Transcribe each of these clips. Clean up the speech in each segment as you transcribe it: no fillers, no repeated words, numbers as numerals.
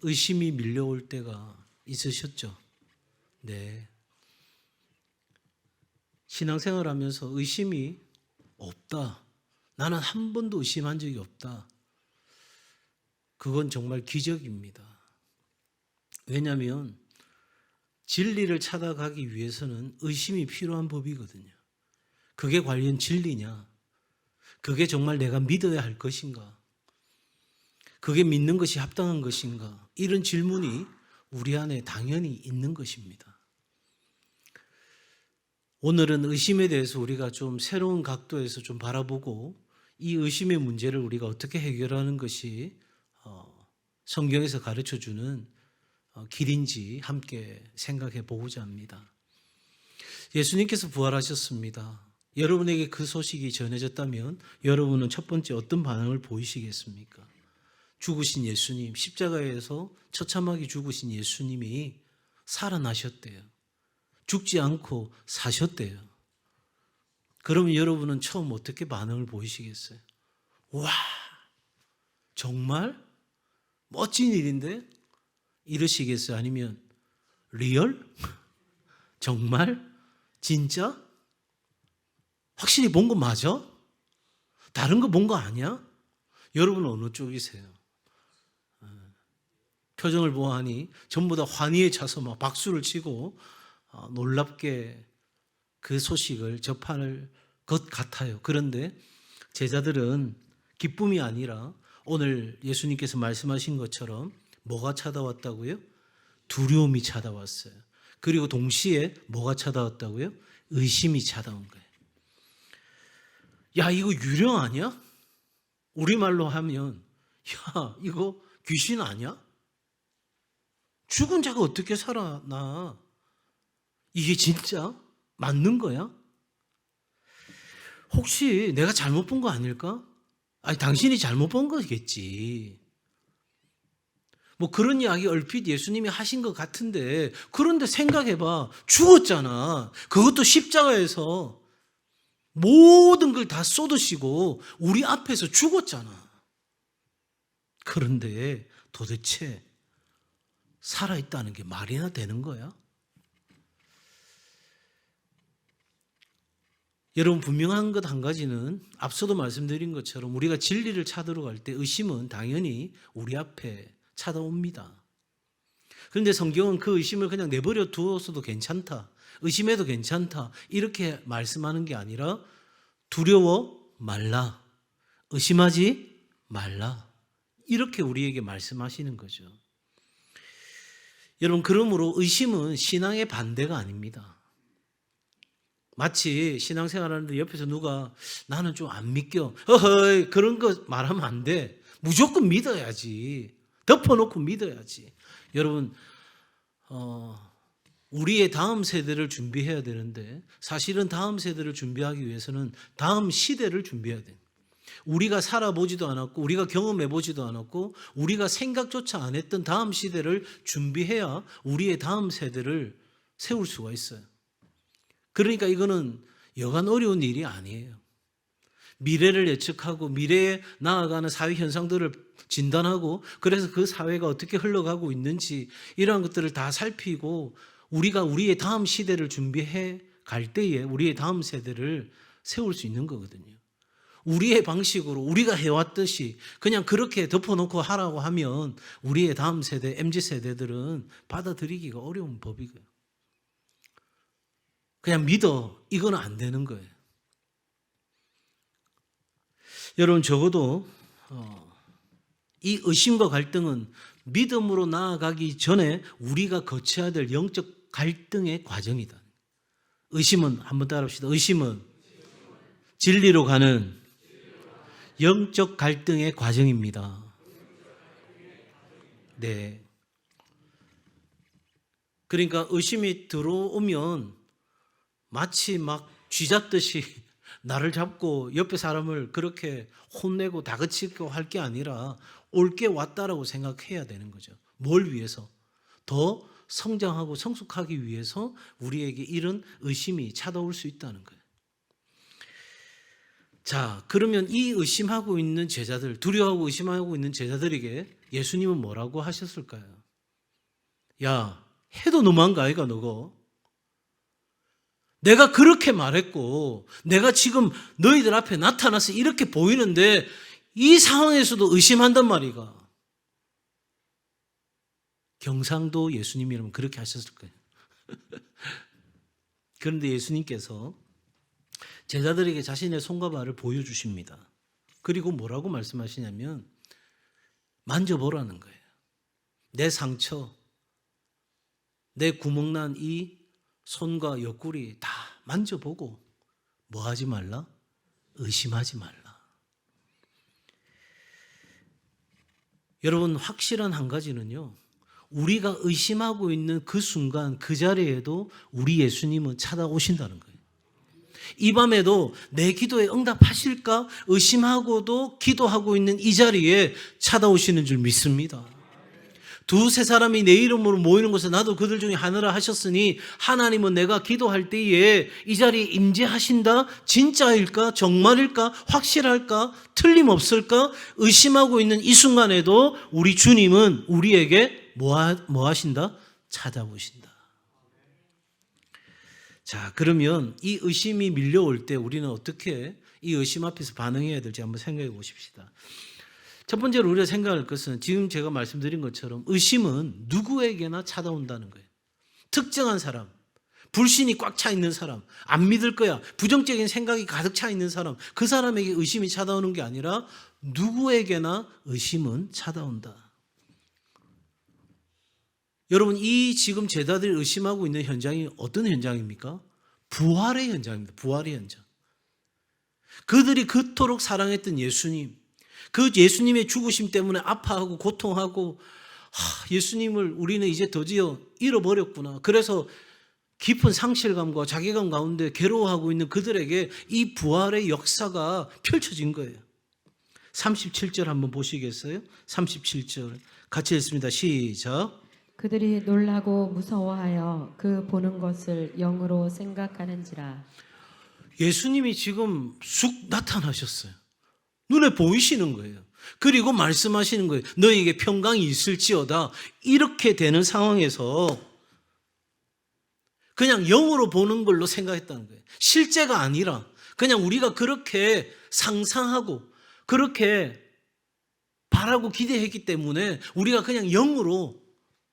의심이 밀려올 때가 있으셨죠? 네. 신앙생활하면서 의심이 없다. 나는 한 번도 의심한 적이 없다. 그건 정말 기적입니다. 왜냐하면 진리를 찾아가기 위해서는 의심이 필요한 법이거든요. 그게 과연 진리냐? 그게 정말 내가 믿어야 할 것인가? 그게 믿는 것이 합당한 것인가? 이런 질문이 우리 안에 당연히 있는 것입니다. 오늘은 의심에 대해서 우리가 좀 새로운 각도에서 좀 바라보고 이 의심의 문제를 우리가 어떻게 해결하는 것이 성경에서 가르쳐주는 길인지 함께 생각해 보고자 합니다. 예수님께서 부활하셨습니다. 여러분에게 그 소식이 전해졌다면 여러분은 첫 번째 어떤 반응을 보이시겠습니까? 죽으신 예수님, 십자가에서 처참하게 죽으신 예수님이 살아나셨대요. 죽지 않고 사셨대요. 그러면 여러분은 처음 어떻게 반응을 보이시겠어요? 와, 정말 멋진 일인데? 이러시겠어요? 아니면 리얼? 정말? 진짜? 확실히 본 거 맞아? 다른 거 본 거 아니야? 여러분은 어느 쪽이세요? 표정을 보아하니 전부 다 환희에 차서 막 박수를 치고 놀랍게 그 소식을 접할 것 같아요. 그런데 제자들은 기쁨이 아니라 오늘 예수님께서 말씀하신 것처럼 뭐가 찾아왔다고요? 두려움이 찾아왔어요. 그리고 동시에 뭐가 찾아왔다고요? 의심이 찾아온 거예요. 야, 이거 유령 아니야? 우리말로 하면 야, 이거 귀신 아니야? 죽은 자가 어떻게 살아나? 이게 진짜 맞는 거야? 혹시 내가 잘못 본 거 아닐까? 아니, 당신이 잘못 본 거겠지. 뭐 그런 이야기 얼핏 예수님이 하신 것 같은데, 그런데 생각해봐. 죽었잖아. 그것도 십자가에서 모든 걸 다 쏟으시고 우리 앞에서 죽었잖아. 그런데 도대체 살아있다는 게 말이나 되는 거야? 여러분, 분명한 것 한 가지는 앞서도 말씀드린 것처럼 우리가 진리를 찾으러 갈 때 의심은 당연히 우리 앞에 찾아옵니다. 그런데 성경은 그 의심을 그냥 내버려 두어서도 괜찮다, 의심해도 괜찮다 이렇게 말씀하는 게 아니라 두려워 말라, 의심하지 말라 이렇게 우리에게 말씀하시는 거죠. 여러분, 그러므로 의심은 신앙의 반대가 아닙니다. 마치 신앙생활하는데 옆에서 누가 나는 좀 안 믿겨, 어허이 그런 거 말하면 안 돼. 무조건 믿어야지. 덮어놓고 믿어야지. 여러분, 우리의 다음 세대를 준비해야 되는데 사실은 다음 세대를 준비하기 위해서는 다음 시대를 준비해야 돼요. 우리가 살아보지도 않았고 우리가 경험해보지도 않았고 우리가 생각조차 안 했던 다음 시대를 준비해야 우리의 다음 세대를 세울 수가 있어요. 그러니까 이거는 여간 어려운 일이 아니에요. 미래를 예측하고 미래에 나아가는 사회 현상들을 진단하고 그래서 그 사회가 어떻게 흘러가고 있는지 이러한 것들을 다 살피고 우리가 우리의 다음 시대를 준비해 갈 때에 우리의 다음 세대를 세울 수 있는 거거든요. 우리의 방식으로 우리가 해왔듯이 그냥 그렇게 덮어놓고 하라고 하면 우리의 다음 세대, MZ세대들은 받아들이기가 어려운 법이고요. 그냥 믿어, 이건 안 되는 거예요. 여러분, 적어도 이 의심과 갈등은 믿음으로 나아가기 전에 우리가 거쳐야 될 영적 갈등의 과정이다. 의심은, 한번 따라합시다. 의심은 진리로 가는 영적 갈등의 과정입니다. 네. 그러니까 의심이 들어오면 마치 막 쥐잡듯이 나를 잡고 옆에 사람을 그렇게 혼내고 다그치고 할 게 아니라 옳게 왔다라고 생각해야 되는 거죠. 뭘 위해서? 더 성장하고 성숙하기 위해서 우리에게 이런 의심이 찾아올 수 있다는 거예요. 자, 그러면 이 의심하고 있는 제자들, 두려워하고 의심하고 있는 제자들에게 예수님은 뭐라고 하셨을까요? 야, 해도 너무한 거 아이가 너거? 내가 그렇게 말했고 내가 지금 너희들 앞에 나타나서 이렇게 보이는데 이 상황에서도 의심한단 말이가. 경상도 예수님이라면 그렇게 하셨을 거예요. 그런데 예수님께서 제자들에게 자신의 손과 발을 보여주십니다. 그리고 뭐라고 말씀하시냐면 만져보라는 거예요. 내 상처, 내 구멍난 이 손과 옆구리 다 만져보고 뭐 하지 말라? 의심하지 말라. 여러분, 확실한 한 가지는요, 우리가 의심하고 있는 그 순간 그 자리에도 우리 예수님은 찾아오신다는 거예요. 이 밤에도 내 기도에 응답하실까 의심하고도 기도하고 있는 이 자리에 찾아오시는 줄 믿습니다. 두세 사람이 내 이름으로 모이는 곳에 나도 그들 중에 하나라 하셨으니 하나님은 내가 기도할 때에 이 자리에 임재하신다? 진짜일까? 정말일까? 확실할까? 틀림없을까? 의심하고 있는 이 순간에도 우리 주님은 우리에게 뭐 하신다? 찾아오신다. 자, 그러면 이 의심이 밀려올 때 우리는 어떻게 이 의심 앞에서 반응해야 될지 한번 생각해 보십시다. 첫 번째로 우리가 생각할 것은 지금 제가 말씀드린 것처럼 의심은 누구에게나 찾아온다는 거예요. 특정한 사람, 불신이 꽉 차 있는 사람, 안 믿을 거야, 부정적인 생각이 가득 차 있는 사람, 그 사람에게 의심이 찾아오는 게 아니라 누구에게나 의심은 찾아온다. 여러분, 이 지금 제자들이 의심하고 있는 현장이 어떤 현장입니까? 부활의 현장입니다. 부활의 현장. 그들이 그토록 사랑했던 예수님, 그 예수님의 죽으심 때문에 아파하고 고통하고 예수님을 우리는 이제 드디어 잃어버렸구나. 그래서 깊은 상실감과 자괴감 가운데 괴로워하고 있는 그들에게 이 부활의 역사가 펼쳐진 거예요. 37절 한번 보시겠어요? 37절 같이 읽습니다. 시작. 그들이 놀라고 무서워하여 그 보는 것을 영으로 생각하는지라. 예수님이 지금 쑥 나타나셨어요. 눈에 보이시는 거예요. 그리고 말씀하시는 거예요. 너희에게 평강이 있을지어다. 이렇게 되는 상황에서 그냥 영으로 보는 걸로 생각했다는 거예요. 실제가 아니라 그냥 우리가 그렇게 상상하고 그렇게 바라고 기대했기 때문에 우리가 그냥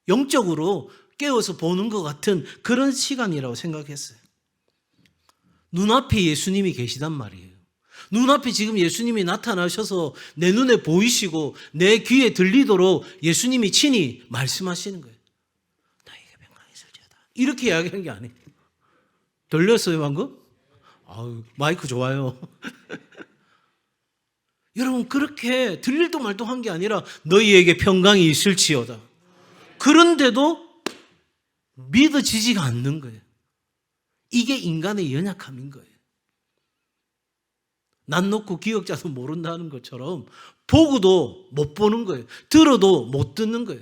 영적으로 깨워서 보는 것 같은 그런 시간이라고 생각했어요. 눈앞에 예수님이 계시단 말이에요. 눈앞에 지금 예수님이 나타나셔서 내 눈에 보이시고 내 귀에 들리도록 예수님이 친히 말씀하시는 거예요. 너에게 평강이 있을지어다. 이렇게 이야기한 게 아니에요. 들렸어요 방금? 아유, 마이크 좋아요. 여러분, 그렇게 들릴도 말도 한 게 아니라 너희에게 평강이 있을지어다. 그런데도 믿어지지가 않는 거예요. 이게 인간의 연약함인 거예요. 난 놓고 기억자도 모른다는 것처럼 보고도 못 보는 거예요. 들어도 못 듣는 거예요.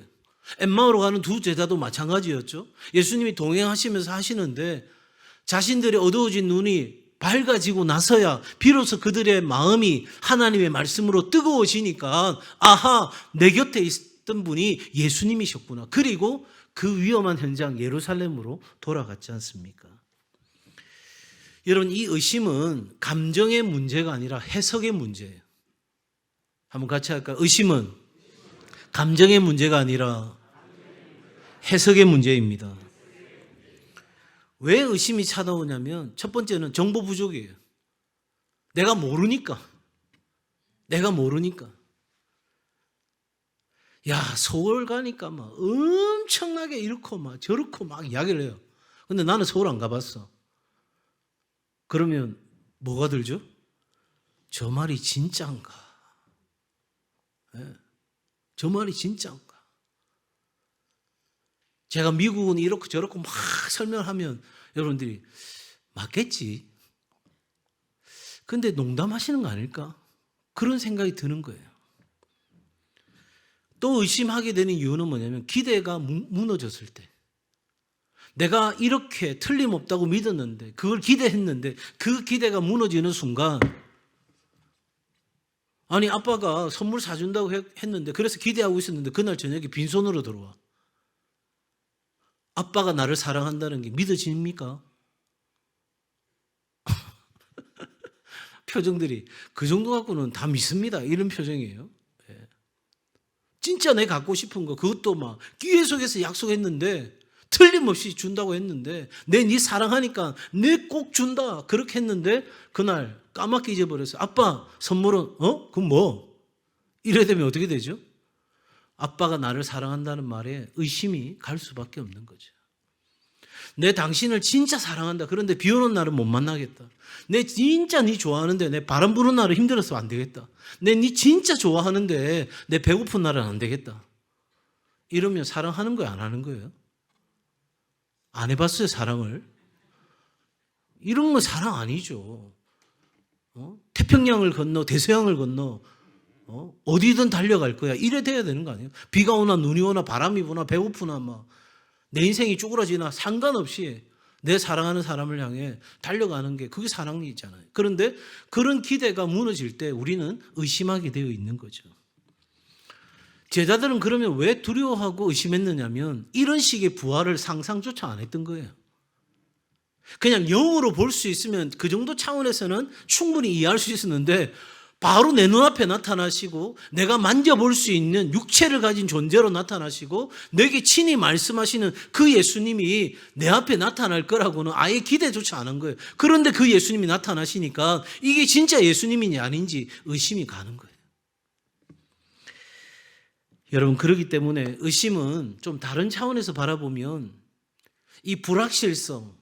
엠마오로 가는 두 제자도 마찬가지였죠. 예수님이 동행하시면서 하시는데 자신들의 어두워진 눈이 밝아지고 나서야 비로소 그들의 마음이 하나님의 말씀으로 뜨거워지니까 아하, 내 곁에 있던 분이 예수님이셨구나. 그리고 그 위험한 현장 예루살렘으로 돌아갔지 않습니까? 여러분, 이 의심은 감정의 문제가 아니라 해석의 문제예요. 한번 같이 할까요? 의심은 감정의 문제가 아니라 해석의 문제입니다. 왜 의심이 찾아오냐면 첫 번째는 정보 부족이에요. 내가 모르니까. 야, 서울 가니까 막 엄청나게 이렇고 막 저렇고 막 이야기를 해요. 근데 나는 서울 안 가봤어. 그러면 뭐가 들죠? 저 말이 진짜인가? 네. 저 말이 진짜인가? 제가 미국은 이렇고 저렇고 막 설명하면 여러분들이 맞겠지? 근데 농담하시는 거 아닐까? 그런 생각이 드는 거예요. 또 의심하게 되는 이유는 뭐냐면 기대가 무너졌을 때, 내가 이렇게 틀림없다고 믿었는데, 그걸 기대했는데 그 기대가 무너지는 순간 아니 아빠가 선물 사준다고 했는데 그래서 기대하고 있었는데 그날 저녁에 빈손으로 들어와. 아빠가 나를 사랑한다는 게 믿어집니까? 표정들이 그 정도 갖고는 다 믿습니다. 이런 표정이에요. 예. 진짜 내 갖고 싶은 거 그것도 막 기회 속에서 약속했는데 틀림없이 준다고 했는데 내 네 사랑하니까 내 꼭 준다 그렇게 했는데 그날 까맣게 잊어버렸어요. 아빠 선물은 그럼 뭐? 이래 되면 어떻게 되죠? 아빠가 나를 사랑한다는 말에 의심이 갈 수밖에 없는 거죠. 내 당신을 진짜 사랑한다. 그런데 비 오는 날은 못 만나겠다. 내 진짜 네 좋아하는데 내 바람 부는 날은 힘들어서 안 되겠다. 내 네 진짜 좋아하는데 내 배고픈 날은 안 되겠다. 이러면 사랑하는 거예요? 안 하는 거예요? 안 해봤어요, 사랑을? 이런 건 사랑 아니죠. 태평양을 건너 대서양을 건너 어디든 달려갈 거야. 이래 돼야 되는 거 아니에요? 비가 오나 눈이 오나 바람이 부나 배고프나 막 내 인생이 쭈그러지나 상관없이 내 사랑하는 사람을 향해 달려가는 게 그게 사랑이잖아요. 그런데 그런 기대가 무너질 때 우리는 의심하게 되어 있는 거죠. 제자들은 그러면 왜 두려워하고 의심했느냐면 이런 식의 부활을 상상조차 안 했던 거예요. 그냥 영으로 볼 수 있으면 그 정도 차원에서는 충분히 이해할 수 있었는데 바로 내 눈앞에 나타나시고 내가 만져볼 수 있는 육체를 가진 존재로 나타나시고 내게 친히 말씀하시는 그 예수님이 내 앞에 나타날 거라고는 아예 기대조차 안 한 거예요. 그런데 그 예수님이 나타나시니까 이게 진짜 예수님이냐 아닌지 의심이 가는 거예요. 여러분 그렇기 때문에 의심은 좀 다른 차원에서 바라보면 이 불확실성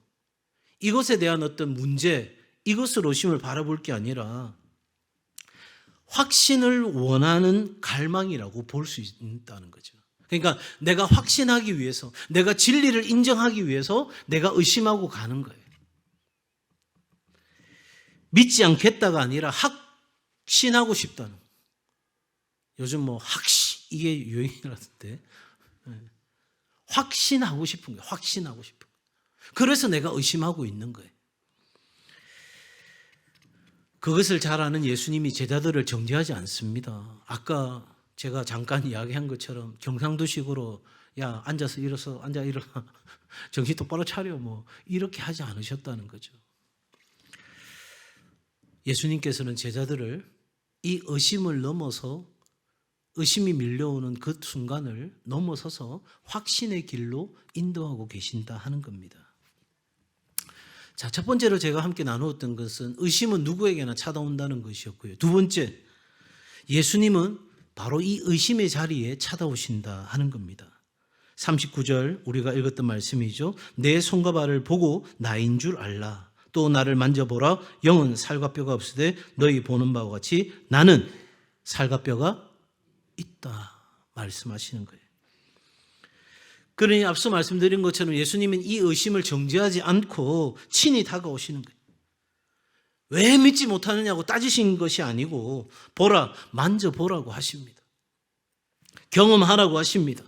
이것에 대한 어떤 문제 이것으로 의심을 바라볼 게 아니라 확신을 원하는 갈망이라고 볼 수 있다는 거죠. 그러니까 내가 확신하기 위해서 내가 진리를 인정하기 위해서 내가 의심하고 가는 거예요. 믿지 않겠다가 아니라 확신하고 싶다는 거예요. 요즘 뭐 이게 유행이라던데 확신하고 싶은 거예요. 확신하고 싶은 거예요. 그래서 내가 의심하고 있는 거예요. 그것을 잘 아는 예수님이 제자들을 정죄하지 않습니다. 아까 제가 잠깐 이야기한 것처럼 경상도식으로 야 앉아서 일어서 앉아 일어나 정신 똑바로 차려 뭐 이렇게 하지 않으셨다는 거죠. 예수님께서는 제자들을 이 의심을 넘어서 의심이 밀려오는 그 순간을 넘어서서 확신의 길로 인도하고 계신다 하는 겁니다. 자, 첫 번째로 제가 함께 나누었던 것은 의심은 누구에게나 찾아온다는 것이었고요. 두 번째, 예수님은 바로 이 의심의 자리에 찾아오신다 하는 겁니다. 39절 우리가 읽었던 말씀이죠. 내 손과 발을 보고 나인 줄 알라. 또 나를 만져보라. 영은 살과 뼈가 없으되 너희 보는 바와 같이 나는 살과 뼈가 있다 말씀하시는 거예요. 그러니 앞서 말씀드린 것처럼 예수님은 이 의심을 정죄하지 않고 친히 다가오시는 거예요. 왜 믿지 못하느냐고 따지신 것이 아니고 보라, 만져보라고 하십니다. 경험하라고 하십니다.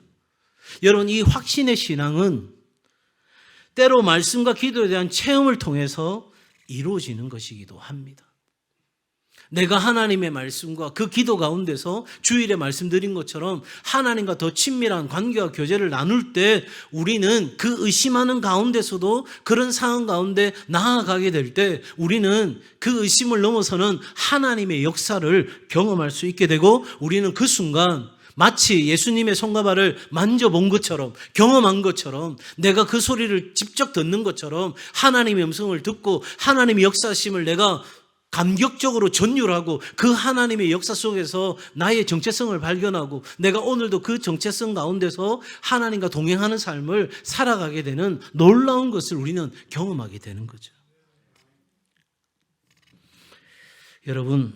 여러분 이 확신의 신앙은 때로 말씀과 기도에 대한 체험을 통해서 이루어지는 것이기도 합니다. 내가 하나님의 말씀과 그 기도 가운데서 주일에 말씀드린 것처럼 하나님과 더 친밀한 관계와 교제를 나눌 때 우리는 그 의심하는 가운데서도 그런 상황 가운데 나아가게 될 때 우리는 그 의심을 넘어서는 하나님의 역사를 경험할 수 있게 되고 우리는 그 순간 마치 예수님의 손과 발을 만져본 것처럼 경험한 것처럼 내가 그 소리를 직접 듣는 것처럼 하나님의 음성을 듣고 하나님의 역사심을 내가 감격적으로 전율하고 그 하나님의 역사 속에서 나의 정체성을 발견하고 내가 오늘도 그 정체성 가운데서 하나님과 동행하는 삶을 살아가게 되는 놀라운 것을 우리는 경험하게 되는 거죠. 여러분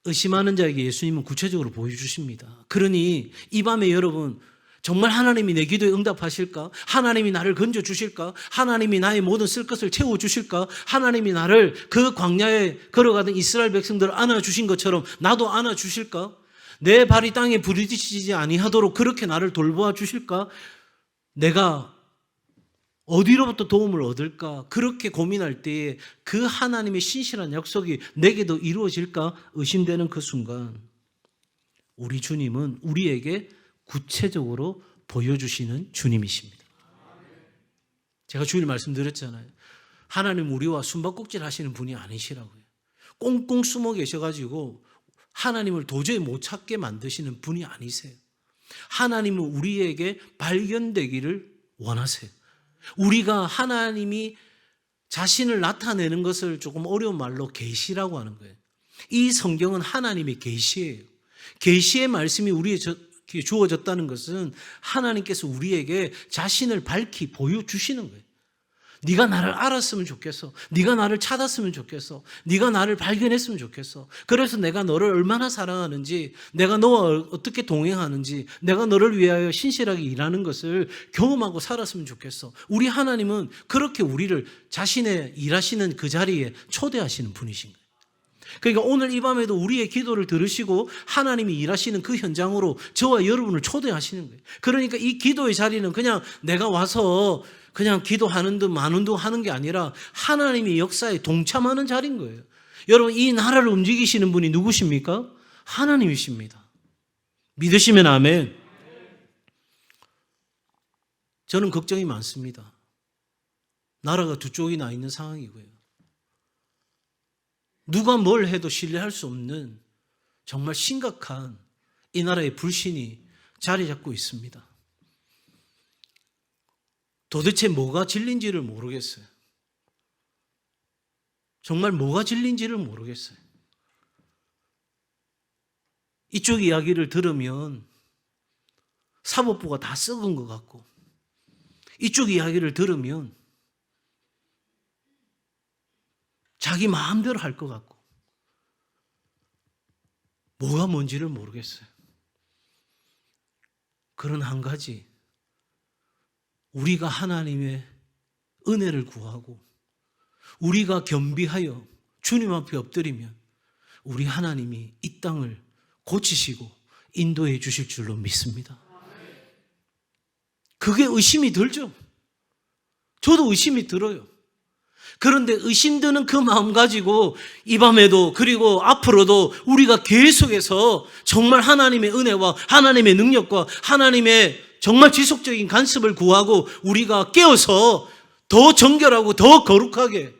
의심하는 자에게 예수님은 구체적으로 보여주십니다. 그러니 이 밤에 여러분 정말 하나님이 내 기도에 응답하실까? 하나님이 나를 건져주실까? 하나님이 나의 모든 쓸 것을 채워주실까? 하나님이 나를 그 광야에 걸어가던 이스라엘 백성들을 안아주신 것처럼 나도 안아주실까? 내 발이 땅에 부딪히지 아니하도록 그렇게 나를 돌보아 주실까? 내가 어디로부터 도움을 얻을까? 그렇게 고민할 때에 그 하나님의 신실한 약속이 내게도 이루어질까? 의심되는 그 순간 우리 주님은 우리에게 구체적으로 보여주시는 주님이십니다. 제가 주일 말씀드렸잖아요. 하나님 우리와 숨바꼭질 하시는 분이 아니시라고요. 꽁꽁 숨어 계셔가지고 하나님을 도저히 못 찾게 만드시는 분이 아니세요. 하나님은 우리에게 발견되기를 원하세요. 우리가 하나님이 자신을 나타내는 것을 조금 어려운 말로 계시라고 하는 거예요. 이 성경은 하나님의 계시예요. 계시의 말씀이 우리에게 주어졌다는 것은 하나님께서 우리에게 자신을 밝히 보여주시는 거예요. 네가 나를 알았으면 좋겠어. 네가 나를 찾았으면 좋겠어. 네가 나를 발견했으면 좋겠어. 그래서 내가 너를 얼마나 사랑하는지, 내가 너와 어떻게 동행하는지, 내가 너를 위하여 신실하게 일하는 것을 경험하고 살았으면 좋겠어. 우리 하나님은 그렇게 우리를 자신의 일하시는 그 자리에 초대하시는 분이신 거예요. 그러니까 오늘 이 밤에도 우리의 기도를 들으시고 하나님이 일하시는 그 현장으로 저와 여러분을 초대하시는 거예요. 그러니까 이 기도의 자리는 그냥 내가 와서 그냥 기도하는 듯 마는 듯 하는 게 아니라 하나님의 역사에 동참하는 자리인 거예요. 여러분, 이 나라를 움직이시는 분이 누구십니까? 하나님이십니다. 믿으시면 아멘. 저는 걱정이 많습니다. 나라가 두 쪽이 나 있는 상황이고요. 누가 뭘 해도 신뢰할 수 없는 정말 심각한 이 나라의 불신이 자리 잡고 있습니다. 도대체 뭐가 진리인지를 모르겠어요. 정말 뭐가 진리인지를 모르겠어요. 이쪽 이야기를 들으면 사법부가 다 썩은 것 같고, 이쪽 이야기를 들으면 자기 마음대로 할 것 같고, 뭐가 뭔지를 모르겠어요. 그런 한 가지, 우리가 하나님의 은혜를 구하고 우리가 겸비하여 주님 앞에 엎드리면 우리 하나님이 이 땅을 고치시고 인도해 주실 줄로 믿습니다. 그게 의심이 들죠. 저도 의심이 들어요. 그런데 의심드는 그 마음 가지고 이 밤에도 그리고 앞으로도 우리가 계속해서 정말 하나님의 은혜와 하나님의 능력과 하나님의 정말 지속적인 간섭을 구하고 우리가 깨어서 더 정결하고 더 거룩하게,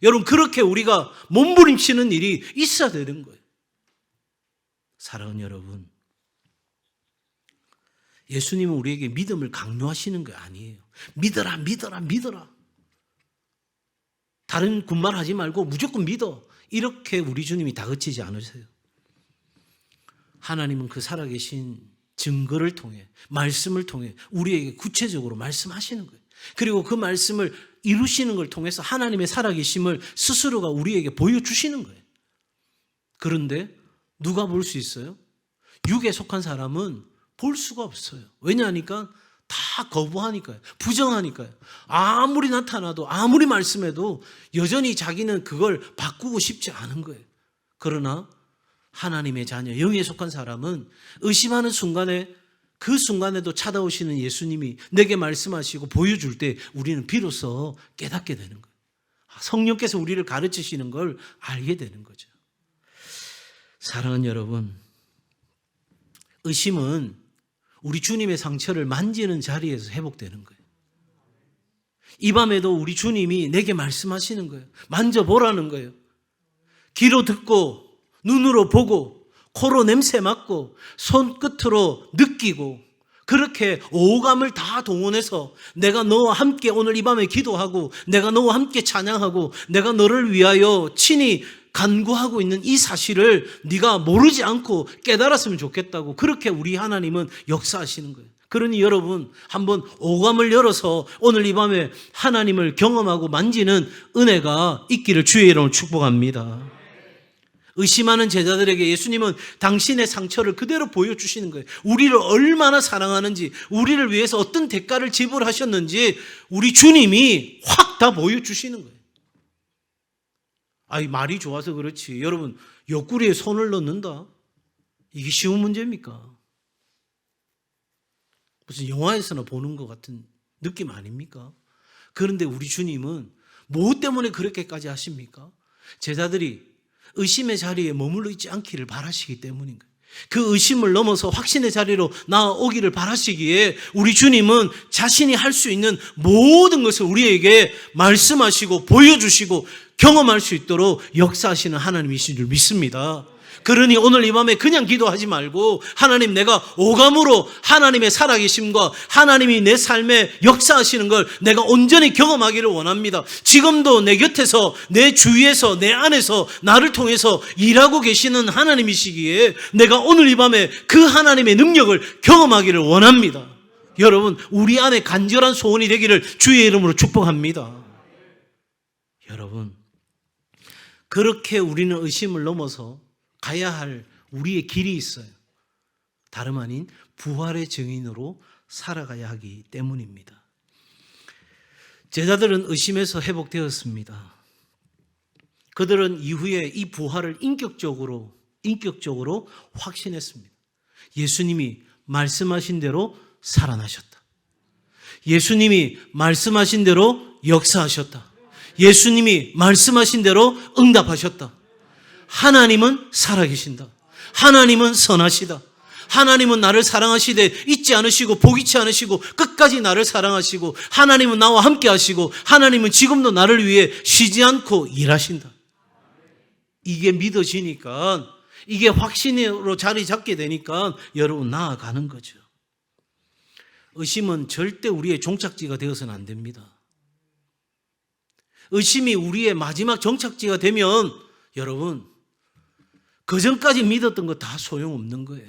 여러분, 그렇게 우리가 몸부림치는 일이 있어야 되는 거예요. 사랑하는 여러분, 예수님은 우리에게 믿음을 강요하시는 게 아니에요. 믿어라, 믿어라, 믿어라. 다른 군말 하지 말고 무조건 믿어. 이렇게 우리 주님이 다그치지 않으세요. 하나님은 그 살아계신 증거를 통해, 말씀을 통해 우리에게 구체적으로 말씀하시는 거예요. 그리고 그 말씀을 이루시는 걸 통해서 하나님의 살아계심을 스스로가 우리에게 보여주시는 거예요. 그런데 누가 볼 수 있어요? 육에 속한 사람은 볼 수가 없어요. 왜냐하니까 다 거부하니까요. 부정하니까요. 아무리 나타나도 아무리 말씀해도 여전히 자기는 그걸 바꾸고 싶지 않은 거예요. 그러나 하나님의 자녀, 영에 속한 사람은 의심하는 순간에, 그 순간에도 찾아오시는 예수님이 내게 말씀하시고 보여줄 때 우리는 비로소 깨닫게 되는 거예요. 성령께서 우리를 가르치시는 걸 알게 되는 거죠. 사랑하는 여러분, 의심은 우리 주님의 상처를 만지는 자리에서 회복되는 거예요. 이 밤에도 우리 주님이 내게 말씀하시는 거예요. 만져보라는 거예요. 귀로 듣고 눈으로 보고 코로 냄새 맡고 손끝으로 느끼고, 그렇게 오감을 다 동원해서 내가 너와 함께 오늘 이 밤에 기도하고 내가 너와 함께 찬양하고 내가 너를 위하여 친히 간구하고 있는 이 사실을 네가 모르지 않고 깨달았으면 좋겠다고, 그렇게 우리 하나님은 역사하시는 거예요. 그러니 여러분, 한번 오감을 열어서 오늘 이 밤에 하나님을 경험하고 만지는 은혜가 있기를 주의 이름으로 축복합니다. 의심하는 제자들에게 예수님은 당신의 상처를 그대로 보여주시는 거예요. 우리를 얼마나 사랑하는지, 우리를 위해서 어떤 대가를 지불하셨는지 우리 주님이 확 다 보여주시는 거예요. 말이 좋아서 그렇지, 여러분, 옆구리에 손을 넣는다? 이게 쉬운 문제입니까? 무슨 영화에서나 보는 것 같은 느낌 아닙니까? 그런데 우리 주님은 뭐 때문에 그렇게까지 하십니까? 제자들이 의심의 자리에 머물러 있지 않기를 바라시기 때문인 거예요. 그 의심을 넘어서 확신의 자리로 나아오기를 바라시기에 우리 주님은 자신이 할 수 있는 모든 것을 우리에게 말씀하시고 보여주시고 경험할 수 있도록 역사하시는 하나님이신 줄 믿습니다. 그러니 오늘 이 밤에 그냥 기도하지 말고 하나님, 내가 오감으로 하나님의 살아계심과 하나님이 내 삶에 역사하시는 걸 내가 온전히 경험하기를 원합니다. 지금도 내 곁에서, 내 주위에서, 내 안에서 나를 통해서 일하고 계시는 하나님이시기에 내가 오늘 이 밤에 그 하나님의 능력을 경험하기를 원합니다. 여러분, 우리 안에 간절한 소원이 되기를 주의 이름으로 축복합니다. 여러분, 그렇게 우리는 의심을 넘어서 가야 할 우리의 길이 있어요. 다름 아닌 부활의 증인으로 살아가야 하기 때문입니다. 제자들은 의심에서 회복되었습니다. 그들은 이후에 이 부활을 인격적으로 확신했습니다. 예수님이 말씀하신 대로 살아나셨다. 예수님이 말씀하신 대로 역사하셨다. 예수님이 말씀하신 대로 응답하셨다. 하나님은 살아계신다. 하나님은 선하시다. 하나님은 나를 사랑하시되 잊지 않으시고 포기치 않으시고 끝까지 나를 사랑하시고 하나님은 나와 함께 하시고 하나님은 지금도 나를 위해 쉬지 않고 일하신다. 이게 믿어지니까, 이게 확신으로 자리 잡게 되니까 여러분 나아가는 거죠. 의심은 절대 우리의 종착지가 되어서는 안 됩니다. 의심이 우리의 마지막 정착지가 되면 여러분, 그 전까지 믿었던 거 다 소용없는 거예요.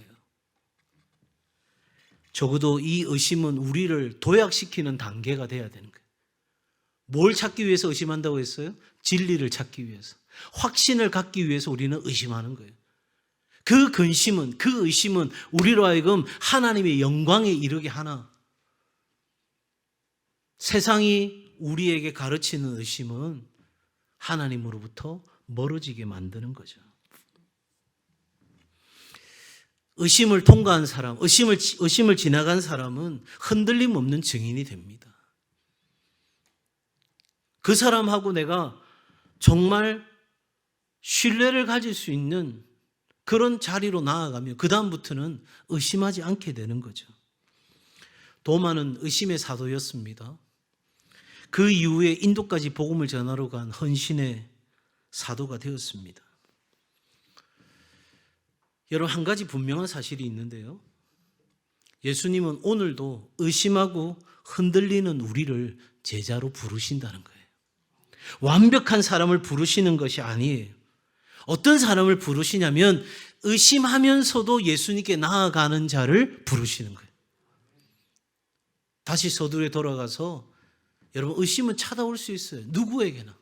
적어도 이 의심은 우리를 도약시키는 단계가 돼야 되는 거예요. 뭘 찾기 위해서 의심한다고 했어요? 진리를 찾기 위해서. 확신을 갖기 위해서 우리는 의심하는 거예요. 그 근심은, 그 의심은 우리로 하여금 하나님의 영광에 이르게 하나. 세상이 우리에게 가르치는 의심은 하나님으로부터 멀어지게 만드는 거죠. 의심을 통과한 사람, 의심을 지나간 사람은 흔들림 없는 증인이 됩니다. 그 사람하고 내가 정말 신뢰를 가질 수 있는 그런 자리로 나아가면 그 다음부터는 의심하지 않게 되는 거죠. 도마는 의심의 사도였습니다. 그 이후에 인도까지 복음을 전하러 간 헌신의 사도가 되었습니다. 여러분, 한 가지 분명한 사실이 있는데요. 예수님은 오늘도 의심하고 흔들리는 우리를 제자로 부르신다는 거예요. 완벽한 사람을 부르시는 것이 아니에요. 어떤 사람을 부르시냐면 의심하면서도 예수님께 나아가는 자를 부르시는 거예요. 다시 서두에 돌아가서 여러분, 의심은 찾아올 수 있어요. 누구에게나.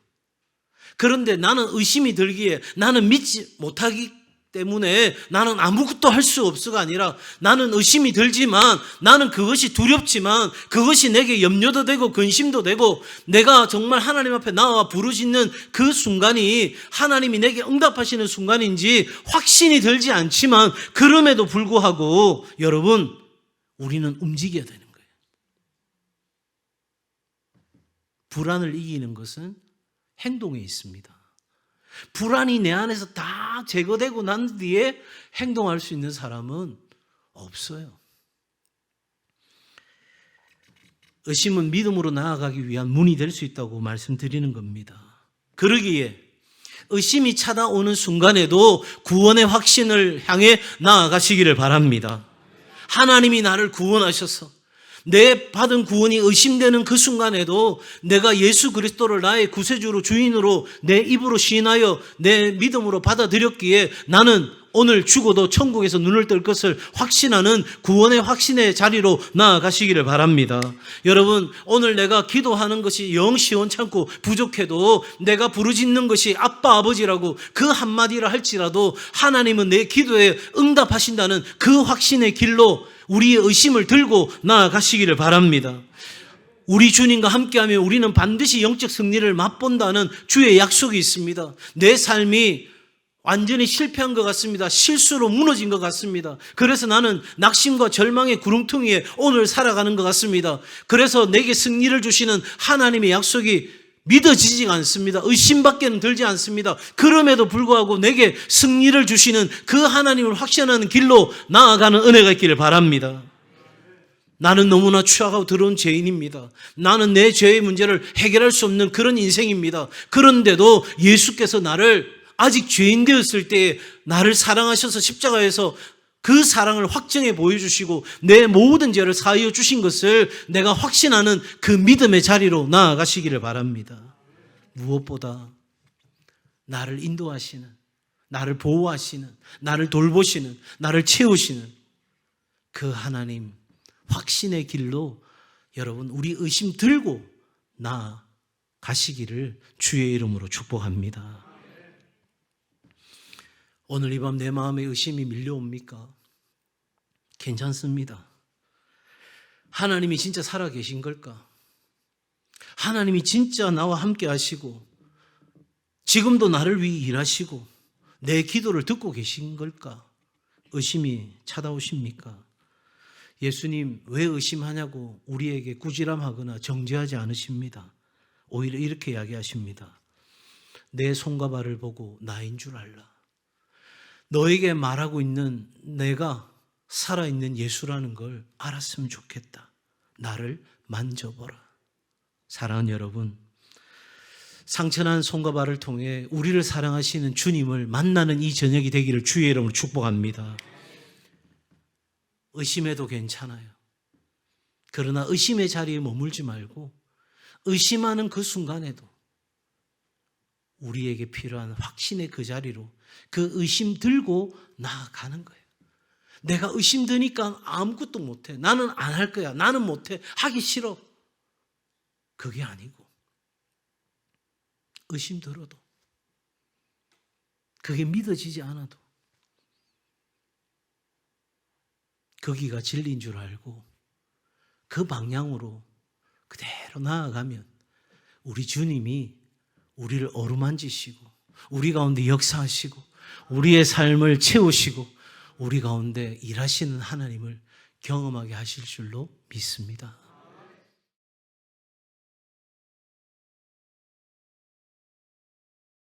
그런데 나는 의심이 들기에 나는 믿지 못하기 때문에 나는 아무것도 할 수 없어가 아니라 나는 의심이 들지만 나는 그것이 두렵지만 그것이 내게 염려도 되고 근심도 되고 내가 정말 하나님 앞에 나와 부르짖는 그 순간이 하나님이 내게 응답하시는 순간인지 확신이 들지 않지만 그럼에도 불구하고 여러분, 우리는 움직여야 되는 거예요. 불안을 이기는 것은 행동에 있습니다. 불안이 내 안에서 다 제거되고 난 뒤에 행동할 수 있는 사람은 없어요. 의심은 믿음으로 나아가기 위한 문이 될 수 있다고 말씀드리는 겁니다. 그러기에 의심이 찾아오는 순간에도 구원의 확신을 향해 나아가시기를 바랍니다. 하나님이 나를 구원하셔서 내 받은 구원이 의심되는 그 순간에도 내가 예수 그리스도를 나의 구세주로 주인으로 내 입으로 시인하여 내 믿음으로 받아들였기에 나는 오늘 죽어도 천국에서 눈을 뜰 것을 확신하는 구원의 확신의 자리로 나아가시기를 바랍니다. 여러분, 오늘 내가 기도하는 것이 영 시원찮고 부족해도 내가 부르짖는 것이 아빠 아버지라고 그 한마디를 할지라도 하나님은 내 기도에 응답하신다는 그 확신의 길로 우리의 의심을 들고 나아가시기를 바랍니다. 우리 주님과 함께하면 우리는 반드시 영적 승리를 맛본다는 주의 약속이 있습니다. 내 삶이 완전히 실패한 것 같습니다. 실수로 무너진 것 같습니다. 그래서 나는 낙심과 절망의 구렁텅이에 오늘 살아가는 것 같습니다. 그래서 내게 승리를 주시는 하나님의 약속이 믿어지지가 않습니다. 의심밖에는 들지 않습니다. 그럼에도 불구하고 내게 승리를 주시는 그 하나님을 확신하는 길로 나아가는 은혜가 있기를 바랍니다. 나는 너무나 추악하고 더러운 죄인입니다. 나는 내 죄의 문제를 해결할 수 없는 그런 인생입니다. 그런데도 예수께서 나를 아직 죄인 되었을 때에 나를 사랑하셔서 십자가에서 그 사랑을 확정해 보여주시고 내 모든 죄를 사하여 주신 것을 내가 확신하는 그 믿음의 자리로 나아가시기를 바랍니다. 무엇보다 나를 인도하시는, 나를 보호하시는, 나를 돌보시는, 나를 채우시는 그 하나님 확신의 길로 여러분 우리 의심 들고 나아가시기를 주의 이름으로 축복합니다. 오늘 이 밤 내 마음에 의심이 밀려옵니까? 괜찮습니다. 하나님이 진짜 살아계신 걸까? 하나님이 진짜 나와 함께 하시고 지금도 나를 위해 일하시고 내 기도를 듣고 계신 걸까? 의심이 찾아오십니까? 예수님 왜 의심하냐고 우리에게 꾸지람하거나 정죄하지 않으십니다. 오히려 이렇게 이야기하십니다. 내 손과 발을 보고 나인 줄 알라. 너에게 말하고 있는 내가 살아있는 예수라는 걸 알았으면 좋겠다. 나를 만져보라. 사랑하는 여러분, 상처난 손과 발을 통해 우리를 사랑하시는 주님을 만나는 이 저녁이 되기를 주의 이름으로 축복합니다. 의심해도 괜찮아요. 그러나 의심의 자리에 머물지 말고 의심하는 그 순간에도 우리에게 필요한 확신의 그 자리로 그 의심 들고 나아가는 거예요. 내가 의심 드니까 아무것도 못해. 나는 안 할 거야. 나는 못해. 하기 싫어. 그게 아니고 의심 들어도 그게 믿어지지 않아도 거기가 진리인 줄 알고 그 방향으로 그대로 나아가면 우리 주님이 우리를 어루만지시고 우리 가운데 역사하시고 우리의 삶을 채우시고 우리 가운데 일하시는 하나님을 경험하게 하실 줄로 믿습니다.